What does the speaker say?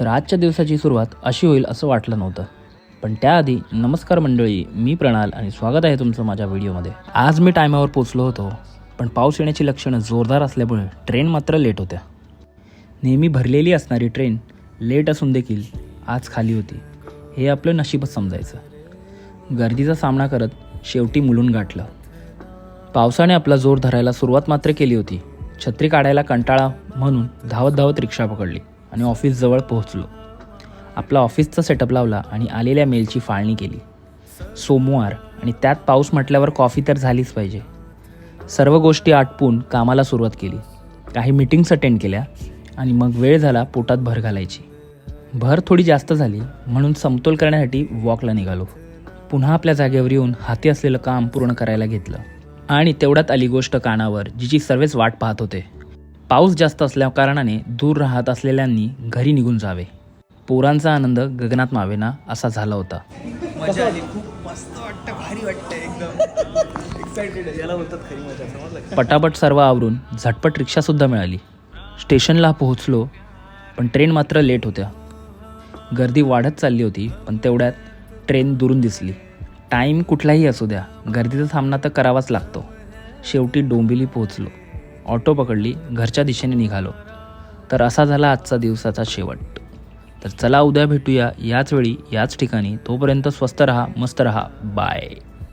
तर आजच्या दिवसाची सुरुवात अशी होईल असं वाटलं नव्हतं. पण त्याआधी नमस्कार मंडळी, मी प्रणाल आणि स्वागत आहे तुमचं माझ्या व्हिडिओमध्ये. आज मी टायमावर पोचलो होतो, पण पाऊस येण्याची लक्षणं जोरदार असल्यामुळे ट्रेन मात्र लेट होत्या. नेहमी भरलेली असणारी ट्रेन लेट असून देखील आज खाली होती. हे आपलं नशीबच समजायचं. गर्दीचा सामना करत शेवटी मुलुंड गाठलं. पावसाने आपला जोर धरायला सुरुवात मात्र केली होती. छत्री काढायला कंटाळा म्हणून धावत धावत रिक्षा पकडली आणि ऑफिसजवळ पोहोचलो. आपला ऑफिसचा सेटअप लावला आणि आलेल्या मेलची फाळणी केली. सोमवार आणि त्यात पाऊस म्हटल्यावर कॉफी तर झालीच पाहिजे. सर्व गोष्टी आटपून कामाला सुरुवात केली. काही मीटिंग्स अटेंड केल्या आणि मग वेळ झाला पोटात भर घालायची. भर थोडी जास्त झाली म्हणून समतोल करण्यासाठी वॉकला निघालो. पुन्हा आपल्या जागेवर येऊन हाती असलेलं काम पूर्ण करायला घेतलं आणि तेवढ्यात आली गोष्ट कानावर जिची सर्वच वाट पाहत होते. पाऊस जास्त असल्या कारणाने दूर राहत असलेल्यांनी घरी निघून जावे. पोरांचा आनंद गगनात मावेना असा झाला होता. मजा आली, खूप मस्त वाटतं, भारी वाटतं, एकदम एक्साइटेड आहे. याला बोलतात खरी मजा, समजलं? पटापट सर्व आवरून झटपट रिक्षासुद्धा मिळाली. स्टेशनला पोहोचलो, पण ट्रेन मात्र लेट होत्या. गर्दी वाढत चालली होती, पण तेवढ्यात ट्रेन दुरून दिसली. टाईम कुठलाही असू द्या, गर्दीचा सामना तर करावाच लागतो. शेवटी डोंबिवली पोहोचलो. ऑटो पकडली, घरच्या दिशेने निघालो. तर असा झाला आजचा दिवसाचा शेवट. तर चला उद्या भेटूया याच वेळी याच ठिकाणी. तोपर्यंत स्वस्त रहा, मस्त रहा, बाय.